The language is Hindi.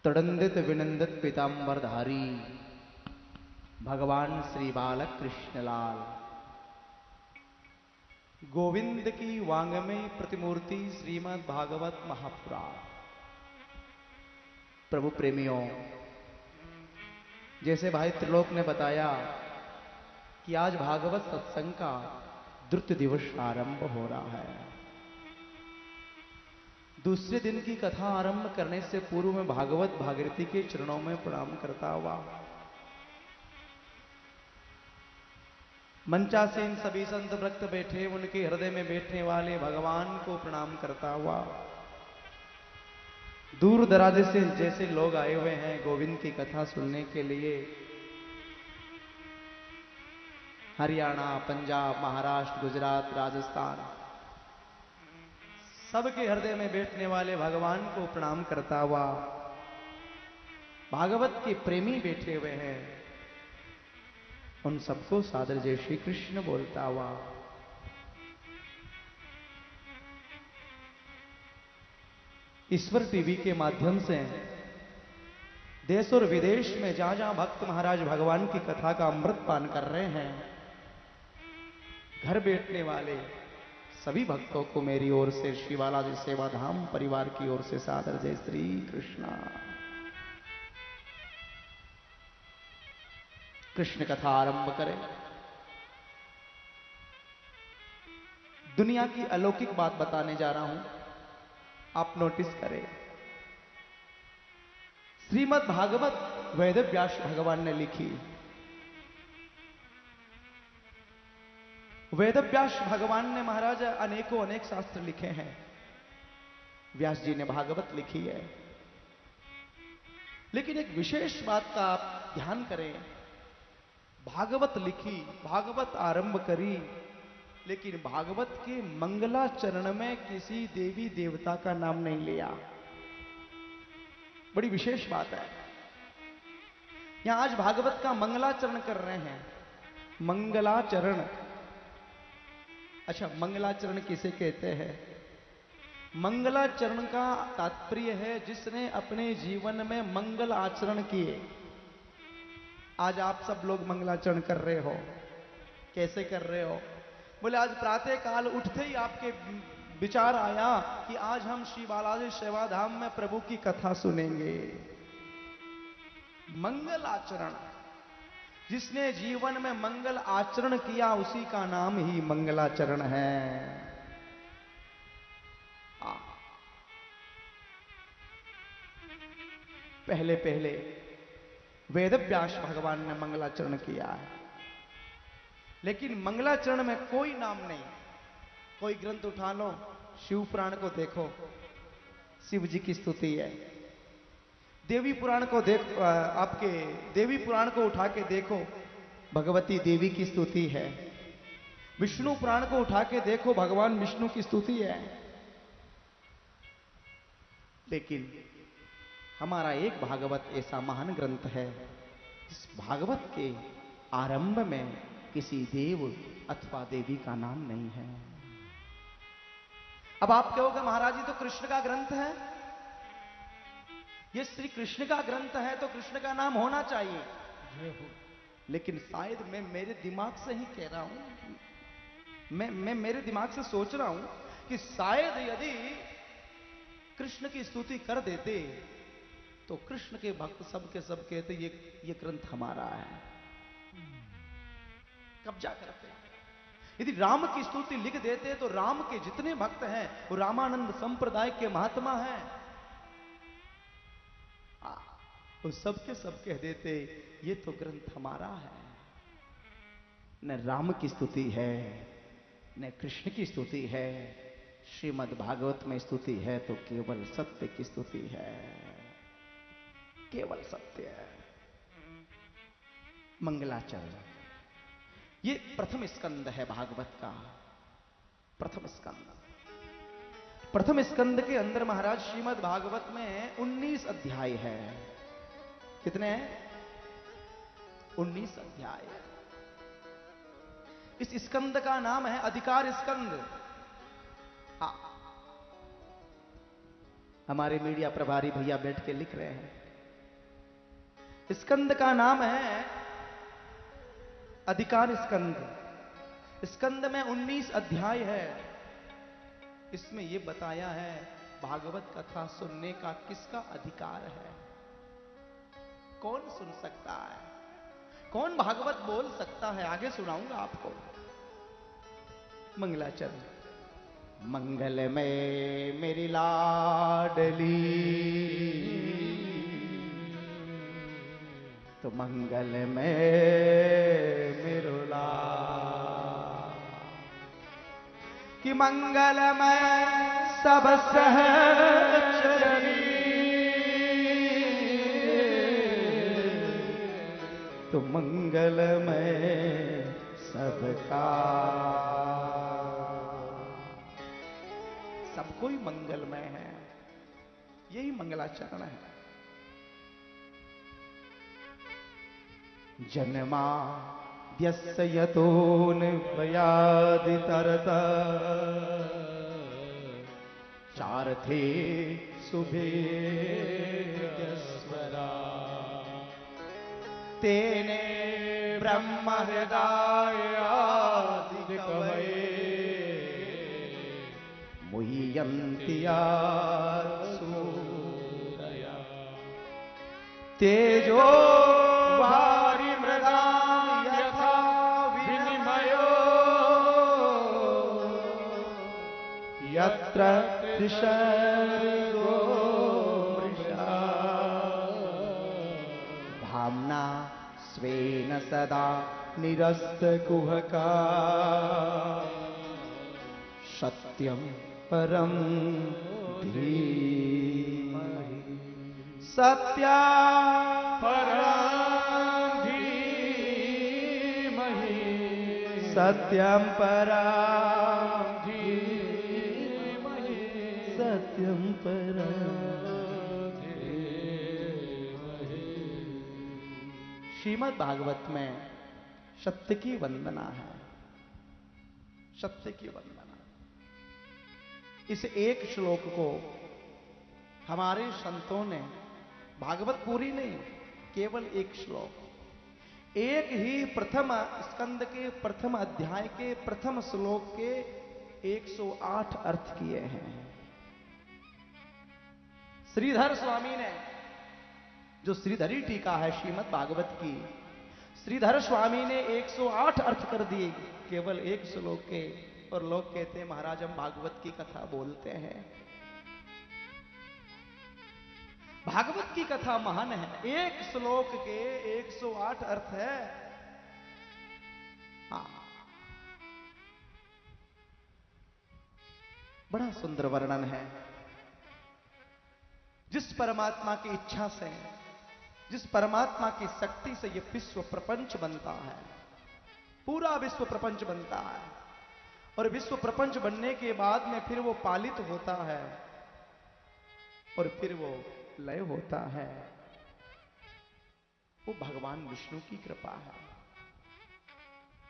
तड़ंदित विनंदित पीतांबरधारी भगवान श्री बालक कृष्णलाल गोविंद की वांगमय प्रतिमूर्ति श्रीमद् भागवत महापुराण। प्रभु प्रेमियों, जैसे भाई त्रिलोक ने बताया कि आज भागवत सत्संग का द्वितीय दिवस आरंभ हो रहा है। दूसरे दिन की कथा आरंभ करने से पूर्व में भागवत भागीरथी के चरणों में प्रणाम करता हुआ मंचासीन सभी संत भक्त बैठे, उनके हृदय में बैठने वाले भगवान को प्रणाम करता हुआ दूर दराज से जैसे लोग आए हुए हैं गोविंद की कथा सुनने के लिए, हरियाणा, पंजाब, महाराष्ट्र, गुजरात, राजस्थान, सबके हृदय में बैठने वाले भगवान को प्रणाम करता हुआ भागवत के प्रेमी बैठे हुए हैं, उन सबको सादर जय श्री कृष्ण बोलता हुआ ईश्वर टीवी के माध्यम से देश और विदेश में जहां जहां भक्त महाराज भगवान की कथा का अमृत पान कर रहे हैं, घर बैठने वाले सभी भक्तों को मेरी ओर से श्री बालाजी सेवाधाम परिवार की ओर से सादर जय श्री कृष्णा। कृष्ण कथा आरंभ करें। दुनिया की अलौकिक बात बताने जा रहा हूं, आप नोटिस करें। श्रीमद् भागवत वेद व्यास भगवान ने लिखी। वेद व्यास भगवान ने महाराज अनेक शास्त्र लिखे हैं। व्यास जी ने भागवत लिखी है, लेकिन एक विशेष बात का आप ध्यान करें। भागवत लिखी, भागवत आरंभ करी, लेकिन भागवत के मंगलाचरण में किसी देवी देवता का नाम नहीं लिया। बड़ी विशेष बात है। यहां आज भागवत का मंगलाचरण कर रहे हैं। मंगलाचरण, अच्छा मंगलाचरण किसे कहते हैं? मंगलाचरण का तात्पर्य है जिसने अपने जीवन में मंगल आचरण किए। आज आप सब लोग मंगलाचरण कर रहे हो। कैसे कर रहे हो? बोले आज प्रातः काल उठते ही आपके विचार आया कि आज हम श्री बालाजी सेवाधाम में प्रभु की कथा सुनेंगे। मंगल आचरण, जिसने जीवन में मंगल आचरण किया उसी का नाम ही मंगलाचरण है। पहले पहले वेद व्यास भगवान ने मंगलाचरण किया है, लेकिन मंगलाचरण में कोई नाम नहीं। कोई ग्रंथ उठा लो, शिव पुराण को देखो, शिव जी की स्तुति है। देवी पुराण को देख, आपके देवी पुराण को उठा के देखो, भगवती देवी की स्तुति है। विष्णु पुराण को उठा के देखो, भगवान विष्णु की स्तुति है। लेकिन हमारा एक भागवत ऐसा महान ग्रंथ है, इस भागवत के आरंभ में किसी देव अथवा देवी का नाम नहीं है। अब आप कहोगे महाराज जी तो कृष्ण का ग्रंथ है, ये श्री कृष्ण का ग्रंथ है तो कृष्ण का नाम होना चाहिए। लेकिन शायद मैं मेरे दिमाग से ही कह रहा हूं, मैं मेरे दिमाग से सोच रहा हूं कि शायद यदि कृष्ण की स्तुति कर देते तो कृष्ण के भक्त सब के सब कहते ये ग्रंथ हमारा है, कब्जा करते। यदि राम की स्तुति लिख देते तो राम के जितने भक्त हैं वो रामानंद संप्रदाय के महात्मा हैं, वो सब के सब कह देते ये तो ग्रंथ हमारा है। न राम की स्तुति है न कृष्ण की स्तुति है। श्रीमद् भागवत में स्तुति है तो केवल सत्य की स्तुति है, केवल सत्य है। मंगलाचरण, ये प्रथम स्कंद है भागवत का। प्रथम स्कंद, प्रथम स्कंद के अंदर महाराज श्रीमद् भागवत में 19 अध्याय है। कितने हैं? 19 अध्याय। इस स्कंद का नाम है अधिकार स्कंद। हमारे मीडिया प्रभारी भैया बैठ के लिख रहे हैं स्कंद का नाम है अधिकार स्कंद। स्कंद में 19 अध्याय है। इसमें यह बताया है भागवत कथा सुनने का किसका अधिकार है, कौन सुन सकता है, कौन भागवत बोल सकता है। आगे सुनाऊंगा आपको। मंगलाचरण। मंगल में मेरी लाडली, तो मंगल में मेरो लाल, कि मंगल में सब सहचरी, तो मंगल में सबका, सब कोई मंगलमय है। यही मंगलाचरण है। जन्मा यस्य यतोऽन्वयादितरत, चार्थे शुभेद्यस्वरा, तेने ब्रह्म हृदयादिकवये, मुह्यन्ति सूरया, तेजो वारि मृगां यथा विनिमयो, यत्र त्रिशर्गो मृषा, भाम्ना स्वेन सदा निरस्तकुहका, सत्यं परं धीमहि, सत्यं परं धीमहि, सत्यं परं धीमहि, सत्यं परं धीमहि। श्रीमद् भागवत में सत्य की वंदना है, सत्य की वंदना। इस एक श्लोक को हमारे संतों ने, भागवत पूरी नहीं, केवल एक श्लोक, एक ही प्रथम स्कंद के प्रथम अध्याय के प्रथम श्लोक के 108 अर्थ किए हैं। श्रीधर स्वामी ने, जो श्रीधरी टीका है श्रीमद् भागवत की, श्रीधर स्वामी ने 108 अर्थ कर दिए केवल एक श्लोक के। और लोग कहते हैं महाराज हम भागवत की कथा बोलते हैं। भागवत की कथा महान है। एक श्लोक के 108 अर्थ है। हाँ, बड़ा सुंदर वर्णन है। जिस परमात्मा की इच्छा से, जिस परमात्मा की शक्ति से यह विश्व प्रपंच बनता है, पूरा विश्व प्रपंच बनता है, और विश्व प्रपंच बनने के बाद में फिर वो पालित होता है और फिर वो लय होता है, वो भगवान विष्णु की कृपा है।